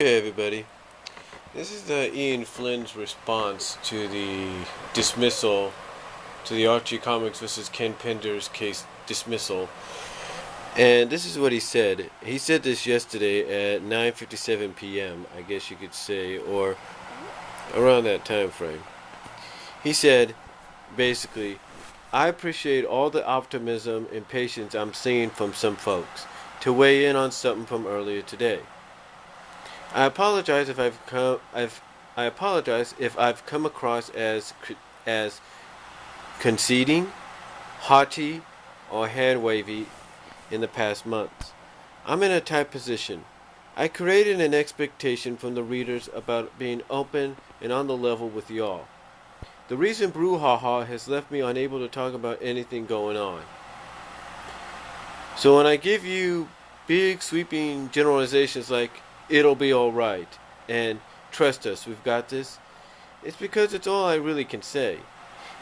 Hey everybody, this is Ian Flynn's response to the dismissal to the Archie Comics versus Ken Pender's case Dismissal. And this is what he said. He said this yesterday at 9:57 p.m., I guess you could say, or around that time frame. He said, basically, I appreciate all the optimism and patience I'm seeing from some folks to weigh in on something from earlier today. I apologize if I apologize if I've come across as conceding, haughty, or hand wavy in the past months. I'm in a tight position. I created an expectation from the readers about being open and on the level with y'all. The recent brouhaha has left me unable to talk about anything going on. So when I give you big sweeping generalizations like "it'll be alright" and "trust us, we've got this," it's because it's all I really can say.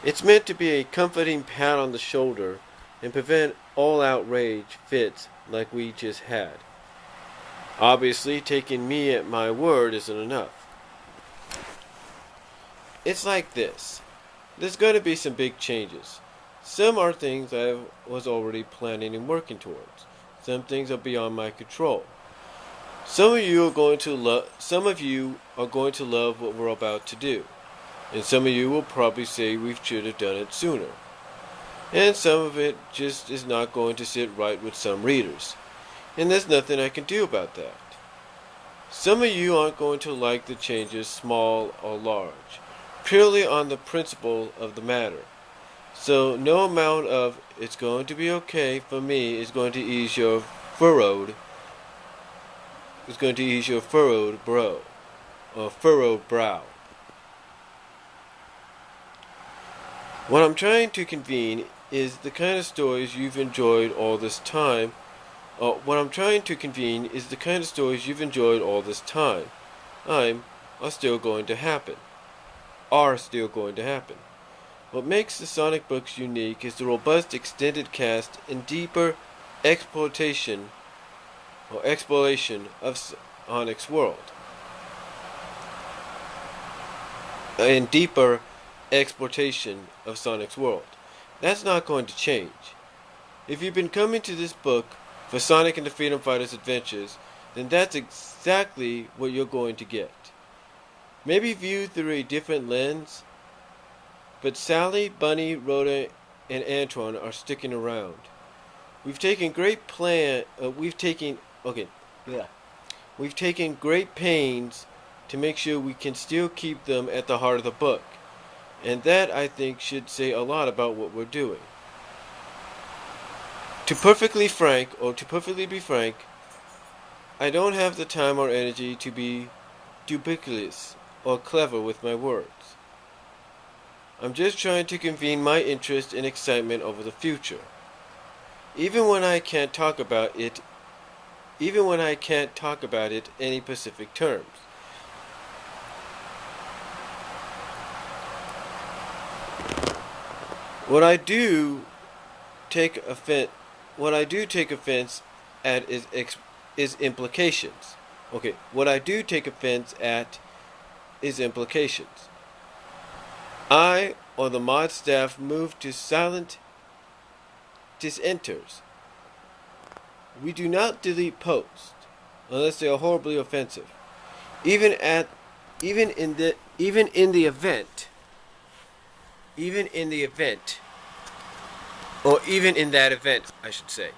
It's meant to be a comforting pat on the shoulder and prevent all outrage fits like we just had. Obviously, taking me at my word isn't enough. It's like this. There's going to be some big changes. Some are things I was already planning and working towards. Some things are beyond my control. Some of you are going to love what we're about to do, and some of you will probably say we should have done it sooner. And some of it just is not going to sit right with some readers, and there's nothing I can do about that. Some of you aren't going to like the changes, small or large, purely on the principle of the matter. So no amount of "it's going to be okay" for me is going to ease your furrowed brow. What I'm trying to convene is the kind of stories you've enjoyed all this time. Are still going to happen. What makes the Sonic books unique is the robust extended cast and deeper exploration of Sonic's world. That's not going to change. If you've been coming to this book for Sonic and the Freedom Fighters adventures, then that's exactly what you're going to get. Maybe viewed through a different lens, but Sally, Bunny, Rhoda, and Antoine are sticking around. We've taken great pains to make sure we can still keep them at the heart of the book, and that, I think, should say a lot about what we're doing. To perfectly be frank, I don't have the time or energy to be duplicitous or clever with my words. I'm just trying to convene my interest and excitement over the future. Even when I can't talk about it any specific terms. What I do take offense at is implications. What I do take offense at is implications. I or the mod staff moved to silent dissenters. We do not delete posts unless they are horribly offensive. Even in the event, I should say,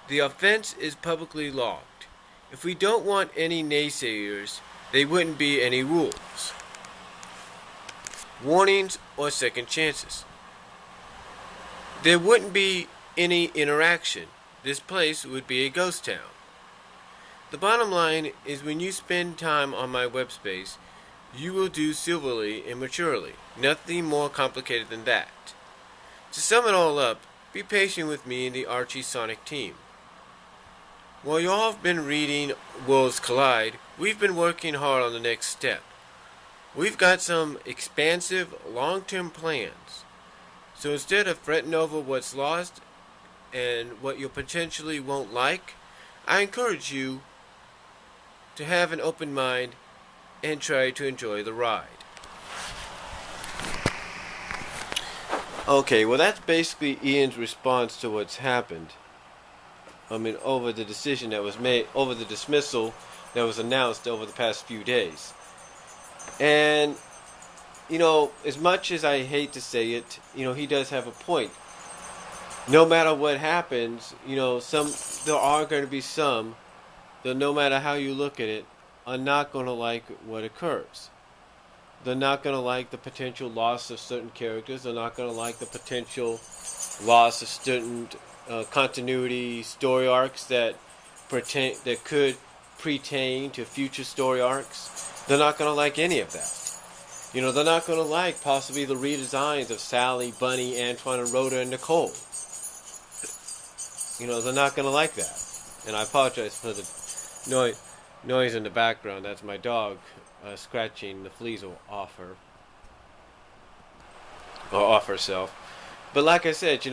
the offense is publicly logged. If we don't want any naysayers, there wouldn't be any rules, warnings, or second chances. There wouldn't be any interaction. This place would be a ghost town. The bottom line is, when you spend time on my web space, you will do civilly and maturely. Nothing more complicated than that. To sum it all up, be patient with me and the Archie Sonic team. While y'all have been reading Worlds Collide, we've been working hard on the next step. We've got some expansive, long-term plans. So instead of fretting over what's lost and what you potentially won't like, I encourage you to have an open mind and try to enjoy the ride. Okay, well that's basically Ian's response to what's happened. I mean, over the decision that was made, over the dismissal that was announced over the past few days. And, as much as I hate to say it, he does have a point. No matter what happens, there are going to be some that, no matter how you look at it, are not going to like what occurs. They're not going to like the potential loss of certain characters. They're not going to like the potential loss of certain continuity story arcs that could pertain to future story arcs. They're not going to like any of that. They're not going to like possibly the redesigns of Sally, Bunny, Antoine, and Rhoda, and Nicole. They're not going to like that. And I apologize for the noise in the background. That's my dog scratching the fleas off her. Or off herself. But like I said,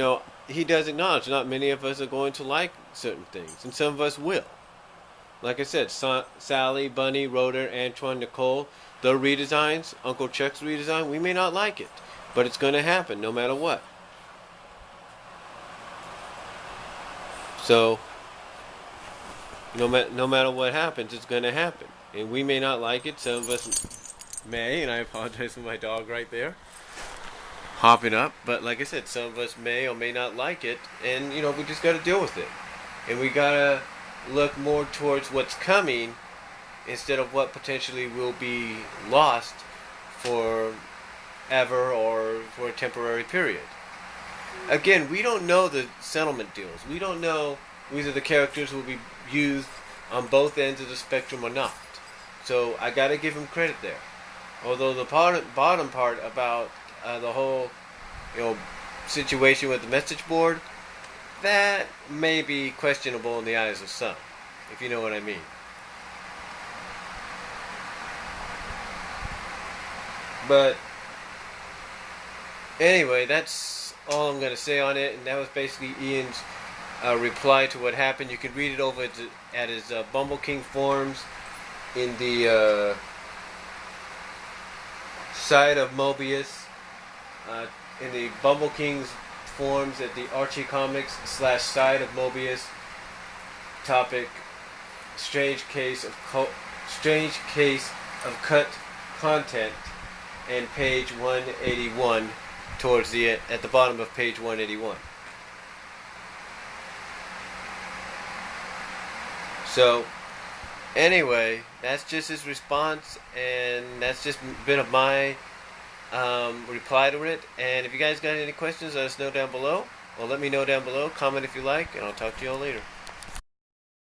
he does acknowledge not many of us are going to like certain things. And some of us will. Like I said, Sally, Bunny, Rhoda, Antoine, Nicole, their redesigns, Uncle Chuck's redesign, we may not like it. But it's going to happen no matter what. So, no matter what happens, it's going to happen. And we may not like it. Some of us may, and I apologize for my dog right there hopping up. But like I said, some of us may or may not like it. And, we just got to deal with it. And we got to look more towards what's coming instead of what potentially will be lost forever or for a temporary period. Again, we don't know the settlement deals. We don't know whether the characters will be used on both ends of the spectrum or not. So I gotta give him credit there. Although the bottom part about the whole situation with the message board, that may be questionable in the eyes of some, if you know what I mean. But anyway, that's all I'm going to say on it, and that was basically Ian's reply to what happened. You can read it over at his Bumble King forums in the side of Mobius, in the Bumble King's forums at the Archie Comics / side of Mobius topic, strange case of cut content, and page 181 at the bottom of page 181. So anyway, that's just his response, and that's just a bit of my reply to it. And if you guys got any questions, let us know down below, or let me know down below. Comment if you like, and I'll talk to you all later.